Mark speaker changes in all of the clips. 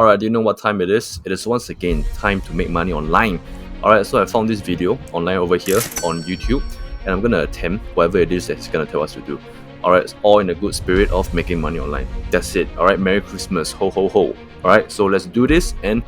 Speaker 1: Alright, do you know what time it is? It is once again time to make money online. Alright, so I found this video online over here on YouTube, and I'm gonna attempt whatever it is that it's gonna tell us to do. Alright, it's all in the good spirit of making money online. That's it. Alright, Merry Christmas, ho ho ho. Alright, so let's do this and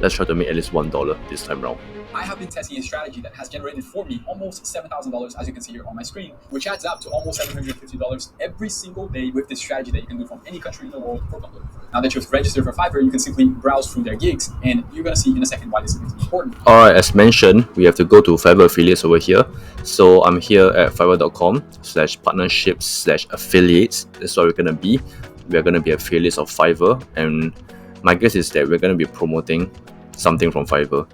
Speaker 1: let's try to make at least $1 this time round.
Speaker 2: I have been testing a strategy that has generated for me almost $7,000, as you can see here on my screen, which adds up to almost $750 every single day with this strategy that you can do from any country in the world for nothing. Now that you've registered for Fiverr, you can simply browse through their gigs, and you're going to see in a second why this is important.
Speaker 1: Alright, as mentioned, we have to go to Fiverr affiliates over here. So I'm here at fiverr.com/partnerships/affiliates. That's what we're going to be. We're going to be affiliates of Fiverr, and my guess is that we're going to be promoting something from Fiverr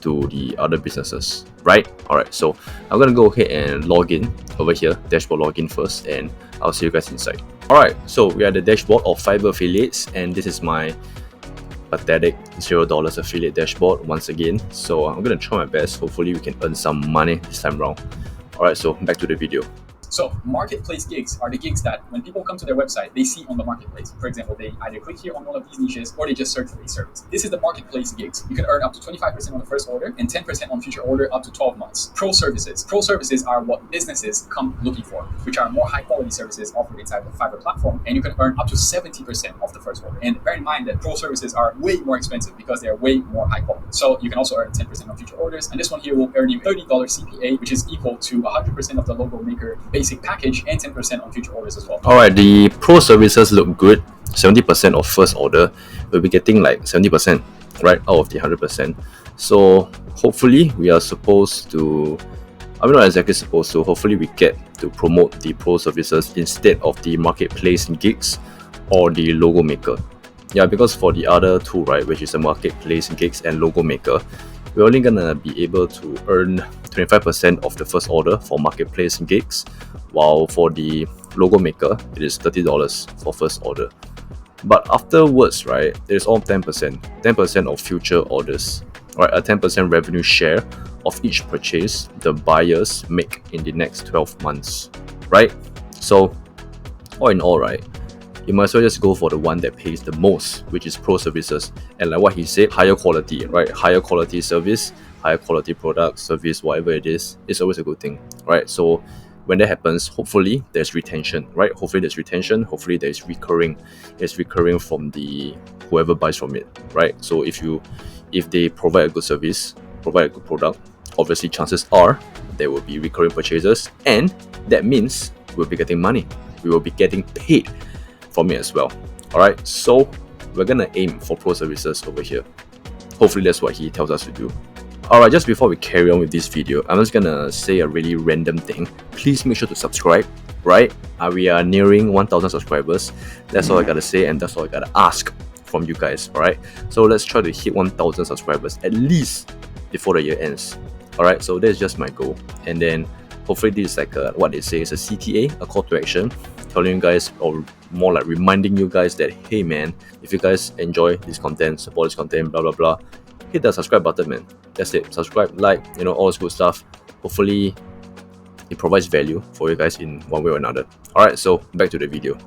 Speaker 1: to the other businesses, right? Alright, so I'm gonna go ahead and log in over here, dashboard login first, and I'll see you guys inside. Alright, so we are at the dashboard of Fiverr affiliates, and this is my pathetic $0 affiliate dashboard once again. So I'm gonna try my best. Hopefully we can earn some money this time around. Alright, so back to the video.
Speaker 2: So marketplace gigs are the gigs that when people come to their website, they see on the marketplace. For example, they either click here on one of these niches or they just search for a service. This is the marketplace gigs. You can earn up to 25% on the first order and 10% on future order up to 12 months. Pro services. Pro services are what businesses come looking for, which are more high quality services offered inside the Fiverr platform, and you can earn up to 70% of the first order. And bear in mind that pro services are way more expensive because they're way more high quality. So you can also earn 10% on future orders, and this one here will earn you $30 CPA, which is equal to 100% of the logo maker basic package and 10% on future orders as well.
Speaker 1: Alright, the pro services look good. 70% of first order, we'll be getting like 70%, right, out of the 100%. So hopefully we are supposed to, I'm not exactly supposed to, hopefully we get to promote the pro services instead of the marketplace gigs or the logo maker. Yeah, because for the other two, right, which is the marketplace gigs and logo maker, we're only gonna be able to earn 25% of the first order for marketplace gigs, while for the logo maker, it is $30 for first order. But afterwards, right, there's all 10% of future orders, right, a 10% revenue share of each purchase the buyers make in the next 12 months, right? So, all in all, right, you might as well just go for the one that pays the most, which is pro services. And like what he said, higher quality, right? Higher quality service, higher quality product, service, whatever it is, it's always a good thing, right? So when that happens, hopefully there's retention, right? Hopefully there's retention, hopefully there's recurring. It's recurring from the whoever buys from it, right? So if they provide a good service, provide a good product, obviously chances are there will be recurring purchases, and that means we'll be getting money. We will be getting paid from it as well. Alright, so we're gonna aim for pro services over here. Hopefully that's what he tells us to do. Alright, just before we carry on with this video, I'm just gonna say a really random thing. Please make sure to subscribe, right? We are nearing 1,000 subscribers. That's all I gotta say, and that's all I gotta ask from you guys, alright? So let's try to hit 1,000 subscribers at least before the year ends. Alright, so that's just my goal. And then hopefully this is like what they say is a CTA, a call to action, telling you guys, or more like reminding you guys that, hey man, if you guys enjoy this content, support this content, blah blah blah, hit that subscribe button, man. That's it. Subscribe, like, all this good stuff. Hopefully it provides value for you guys in one way or another. Alright, so back to the video.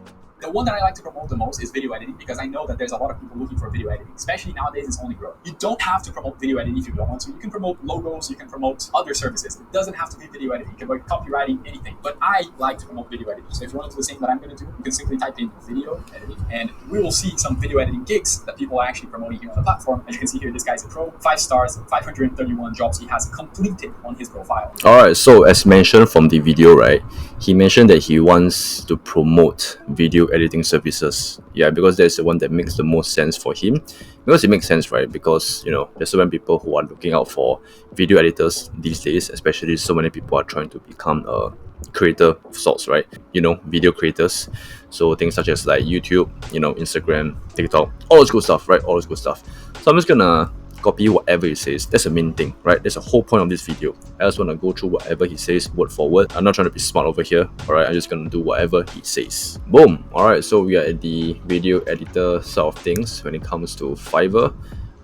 Speaker 2: The one that I like to promote the most is video editing, because I know that there's a lot of people looking for video editing, especially nowadays it's only growing. You don't have to promote video editing if you don't want to. You can promote logos, you can promote other services. It doesn't have to be video editing. You can work copywriting, anything. But I like to promote video editing. So if you want to do the same that I'm going to do, you can simply type in video editing, and we will see some video editing gigs that people are actually promoting here on the platform. As you can see here, this guy's a pro, 5 stars, 531 jobs he has completed on his profile.
Speaker 1: Alright, so as mentioned from the video, right, he mentioned that he wants to promote video editing services. Yeah, because that's the one that makes the most sense for him. Because it makes sense, right? Because there's so many people who are looking out for video editors these days, especially so many people are trying to become a creator of sorts, right? Video creators. So things such as like YouTube, Instagram, TikTok, all those good stuff, right? All those good stuff. So I'm just gonna copy whatever he says. That's the main thing, right? That's the whole point of this video. I just want to go through whatever he says word for word. I'm not trying to be smart over here, alright? I'm just gonna do whatever he says. Boom! Alright, so we are at the video editor side of things when it comes to Fiverr.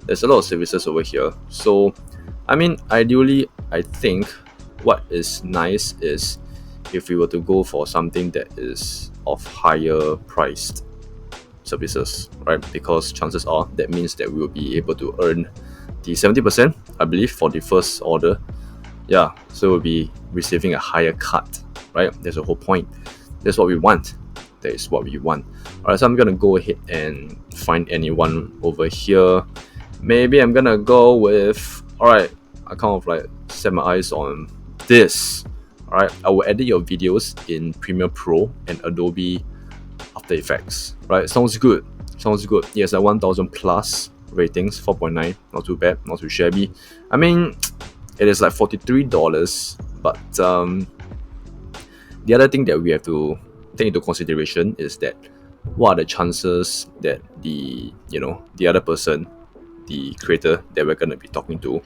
Speaker 1: There's a lot of services over here. So, I mean, ideally, I think what is nice is if we were to go for something that is of higher priced services, right? Because chances are that means that we will be able to earn the 70%, I believe, for the first order. Yeah, so we'll be receiving a higher cut, right? That's the whole point. That's what we want. That is what we want. Alright, so I'm gonna go ahead and find anyone over here. Maybe I'm gonna go with, alright, I kind of like set my eyes on this. Alright, I will edit your videos in Premiere Pro and Adobe After Effects. Right, sounds good. Sounds good. Yes, at 1000 plus ratings, 4.9, not too bad, not too shabby. I mean, it is like $43, but the other thing that we have to take into consideration is that what are the chances that the other person, the creator that we're going to be talking to,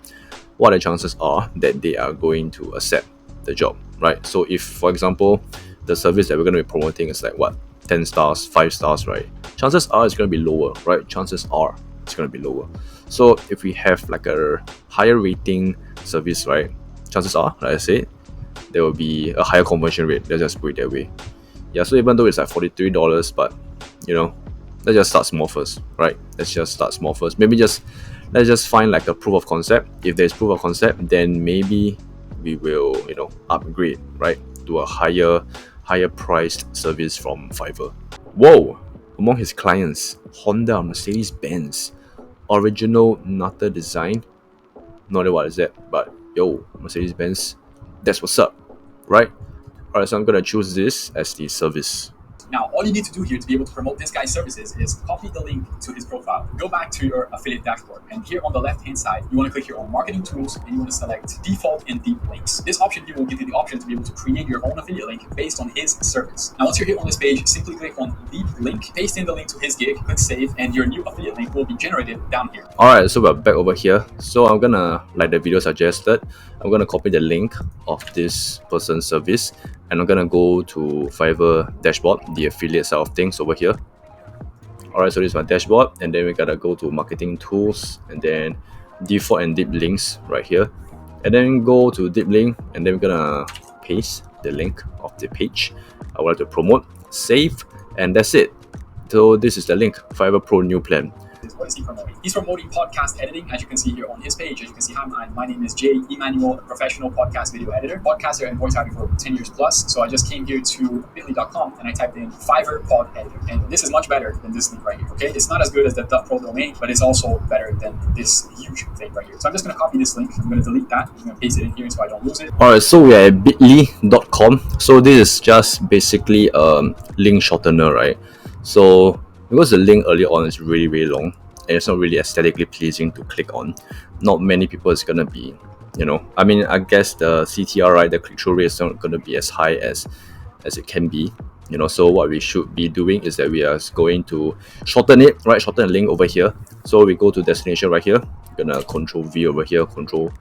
Speaker 1: what the chances are that they are going to accept the job, right? So if, for example, the service that we're going to be promoting is like what, 10 stars, 5 stars, right? Chances are it's going to be lower, right? Chances are it's going to be lower. So if we have like a higher rating service, right, chances are, like I said, there will be a higher conversion rate. Let's just put it that way. Yeah, so even though it's like $43, but let's just start small first, right? Let's just start small first. Maybe let's just find like a proof of concept. If there's proof of concept, then maybe we will, upgrade, right, to a higher priced service from Fiverr. Whoa! Among his clients, Honda, Mercedes-Benz, original Nutter design. Not sure what is that, but yo, Mercedes-Benz, that's what's up, right? Alright, so I'm gonna choose this as the service.
Speaker 2: Now, all you need to do here to be able to promote this guy's services is copy the link to his profile, go back to your affiliate dashboard, and here on the left-hand side, you want to click here on marketing tools, and you want to select default and deep links. This option here will give you the option to be able to create your own affiliate link based on his service. Now, once you're here on this page, simply click on deep link, paste in the link to his gig, click save, and your new affiliate link will be generated down here.
Speaker 1: Alright, so we're back over here. So I'm gonna, like the video suggested, I'm gonna copy the link of this person's service, and I'm gonna go to Fiverr dashboard, the affiliate side of things over here. Alright, so this is my dashboard, and then we gotta go to marketing tools, and then default and deep links right here, and then go to deep link, and then we're gonna paste the link of the page I want to promote, save, and that's it. So this is the link, Fiverr Pro new plan.
Speaker 2: What is he promoting? He's promoting podcast editing, as you can see here on his page. As you can see, hi, my name is Jay Emmanuel, a professional podcast video editor, podcaster, and voice actor for 10 years plus. So I just came here to bit.ly.com and I typed in Fiverr pod editor. And this is much better than this link right here, okay? It's not as good as the .pro domain, but it's also better than this huge thing right here. So I'm just going to copy this link. I'm going to delete that. I'm going to paste it in here so I don't lose it.
Speaker 1: Alright, so we are at bit.ly.com. So this is just basically a link shortener, right? So because the link earlier on is really, really long, and it's not really aesthetically pleasing to click on, not many people is gonna be, I mean, I guess the CTR, right, the click-through rate is not gonna be as high as it can be, so what we should be doing is that we are going to shorten it, right, shorten the link over here. So we go to destination right here, we're gonna Control V over here, Control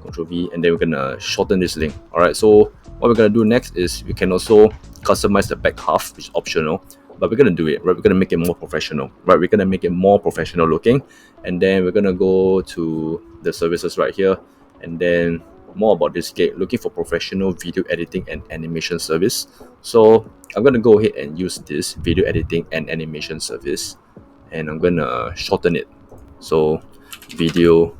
Speaker 1: V, and then we're gonna shorten this link. Alright, so what we're gonna do next is we can also customize the back half, which is optional, but we're gonna do it, right? We're gonna make it more professional, right? We're gonna make it more professional looking, and then we're gonna go to the services right here, and then more about this gig, looking for professional video editing and animation service. So I'm gonna go ahead and use this video editing and animation service, and I'm gonna shorten it. So video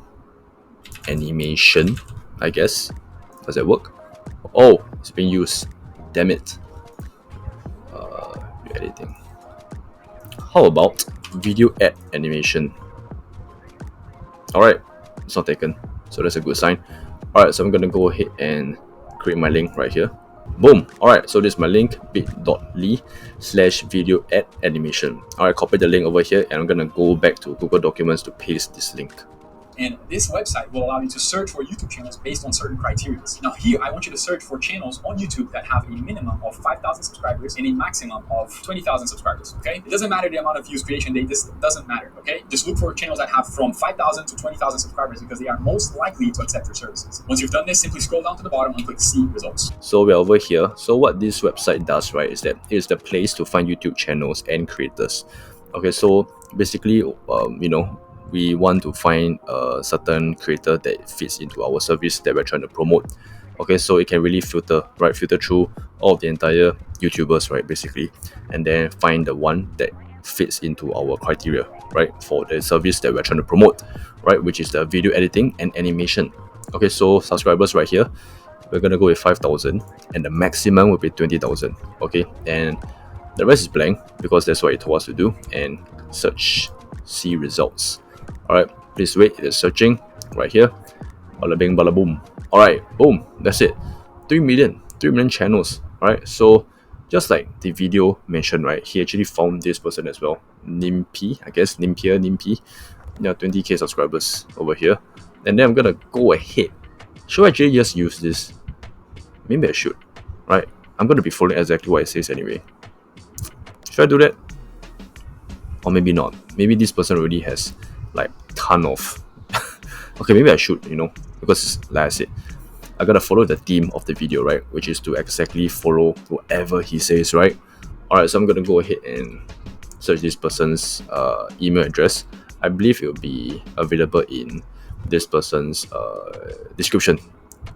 Speaker 1: animation, I guess. Does that work? Oh, it's being used. Damn it. Editing. How about video ad animation? Alright, it's not taken, so that's a good sign. Alright, so I'm gonna go ahead and create my link right here. Boom. Alright, so this is my link, bit.ly/video ad animation. Alright, copy the link over here, and I'm gonna go back to Google Documents to paste this link.
Speaker 2: And this website will allow you to search for YouTube channels based on certain criteria. Now here, I want you to search for channels on YouTube that have a minimum of 5,000 subscribers and a maximum of 20,000 subscribers, okay? It doesn't matter the amount of views, creation date, this doesn't matter, okay? Just look for channels that have from 5,000 to 20,000 subscribers because they are most likely to accept your services. Once you've done this, simply scroll down to the bottom and click See Results.
Speaker 1: So we're over here. So what this website does, right, is that it's the place to find YouTube channels and creators. Okay, so basically, we want to find a certain creator that fits into our service that we're trying to promote. Okay, so it can really filter through all of the entire YouTubers, right, basically, and then find the one that fits into our criteria, right, for the service that we're trying to promote, right, which is the video editing and animation. Okay, so subscribers right here, we're gonna go with 5,000, and the maximum will be 20,000. Okay, and the rest is blank because that's what it told us to do. And search, see results. All right, please wait. It is searching right here. Bada bing, bada boom. All right, boom. That's it. 3 million channels. All right, so just like the video mentioned, right, he actually found this person as well, Nimpi, I guess, Nimpi. Yeah, 20k subscribers over here. And then I'm gonna go ahead. Should I actually just use this? Maybe I should, right? I'm gonna be following exactly what it says anyway. Should I do that? Or maybe not. Maybe this person already has like ton of. Okay, maybe I should, because like I said, I gotta follow the theme of the video, right? Which is to exactly follow whatever he says, right? Alright, so I'm gonna go ahead and search this person's email address. I believe it will be available in this person's description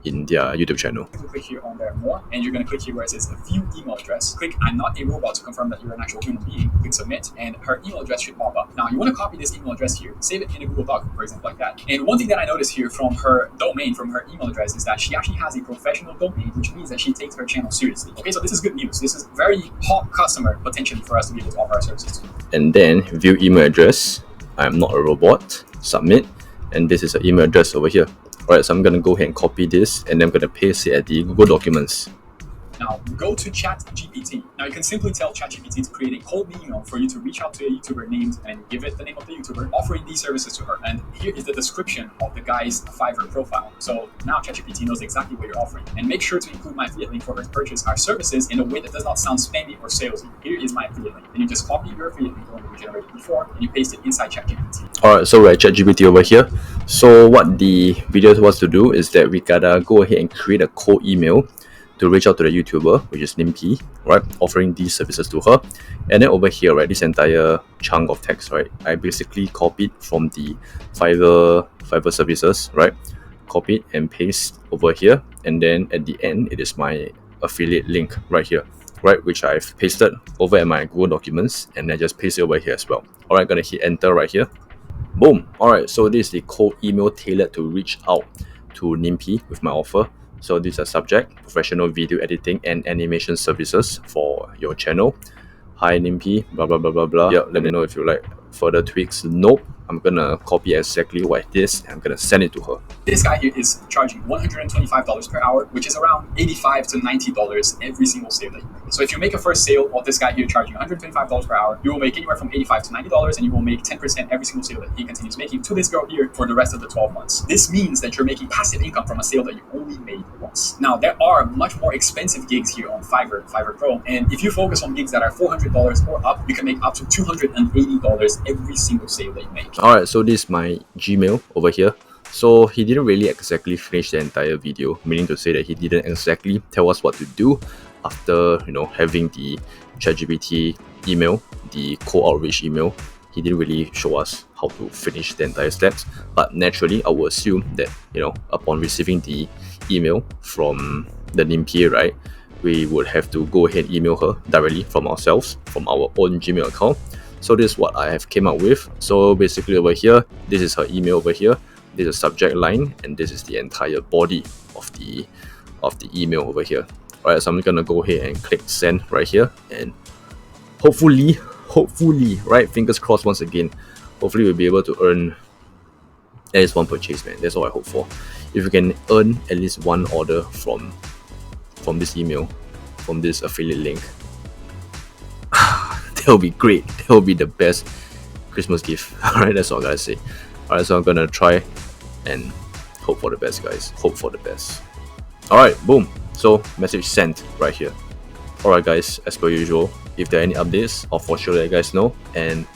Speaker 1: in their YouTube channel.
Speaker 2: Click here on there more, and you're going to click here where it says view email address. Click I'm not a robot to confirm that you're an actual human being. Click submit, and her email address should pop up. Now you want to copy this email address here, save it in a Google Doc, for example, like that. And one thing that I noticed here from her domain, from her email address, is that she actually has a professional domain, which means that she takes her channel seriously. Okay, so this is good news. This is very hot customer potentially for us to be able to offer our services to.
Speaker 1: And then view email address. I'm not a robot. Submit, and this is an email address over here. Alright, so I'm going to go ahead and copy this, and then I'm going to paste it at the Google Documents.
Speaker 2: Now, go to ChatGPT. Now, you can simply tell ChatGPT to create a cold email for you to reach out to a YouTuber named, and give it the name of the YouTuber, offering these services to her. And here is the description of the guy's Fiverr profile. So now ChatGPT knows exactly what you're offering. And make sure to include my affiliate link for her to purchase our services in a way that does not sound spammy or salesy. Here is my affiliate link. And you just copy your affiliate link that we generated before, and you paste it inside ChatGPT.
Speaker 1: Alright, so we're at ChatGPT over here. So what the video wants to do is that we gotta go ahead and create a cold email to reach out to the YouTuber, which is Nimpi, right, offering these services to her. And then over here, right, this entire chunk of text, right, I basically copied from the Fiverr services, right, copy and paste over here. And then at the end, it is my affiliate link right here, right, which I've pasted over at my Google Documents, and I just paste it over here as well. Alright, gonna hit enter right here. Boom. Alright, so this is the cold email tailored to reach out to Nimpi with my offer. So this is a subject, professional video editing and animation services for your channel. Hi Nimpi, blah blah blah blah blah. Yeah, let me know if you like further tweaks. Nope. I'm gonna copy exactly what it is, and I'm gonna send it to her.
Speaker 2: This guy here is charging $125 per hour, which is around $85 to $90 every single sale that you make. So if you make a first sale of this guy here charging $125 per hour, you will make anywhere from $85 to $90, and you will make 10% every single sale that he continues making to this girl here for the rest of the 12 months. This means that you're making passive income from a sale that you only made once. Now, there are much more expensive gigs here on Fiverr Pro, and if you focus on gigs that are $400 or up, you can make up to $280 every single sale that you make.
Speaker 1: Alright, so this is my Gmail over here. So he didn't really exactly finish the entire video, meaning to say that he didn't exactly tell us what to do after having the ChatGPT email, the cold outreach email. He didn't really show us how to finish the entire steps. But naturally, I would assume that upon receiving the email from the Nimpi, right, we would have to go ahead and email her directly from ourselves, from our own Gmail account. So this is what I have came up with. So basically over here, this is her email over here. This is a subject line, and this is the entire body of the email over here. Alright, so I'm gonna go ahead and click send right here, and hopefully, right, fingers crossed once again, hopefully we'll be able to earn at least one purchase, man. That's all I hope for. If we can earn at least one order from this email, from this affiliate link, that will be great. That will be the best Christmas gift. Alright, that's all I gotta say. Alright, so I'm gonna try and hope for the best, guys. Hope for the best. Alright, boom. So message sent right here. Alright guys, as per usual, if there are any updates, I'll for sure let you guys know, and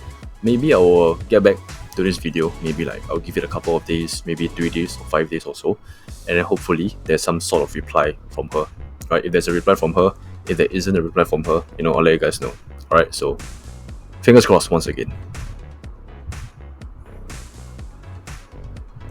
Speaker 1: maybe I will get back to this video. Maybe like I'll give it a couple of days, maybe 3 days or 5 days or so, and then hopefully there's some sort of reply from her. Right, if there's a reply from her, if there isn't a reply from her, I'll let you guys know. Alright, so fingers crossed once again.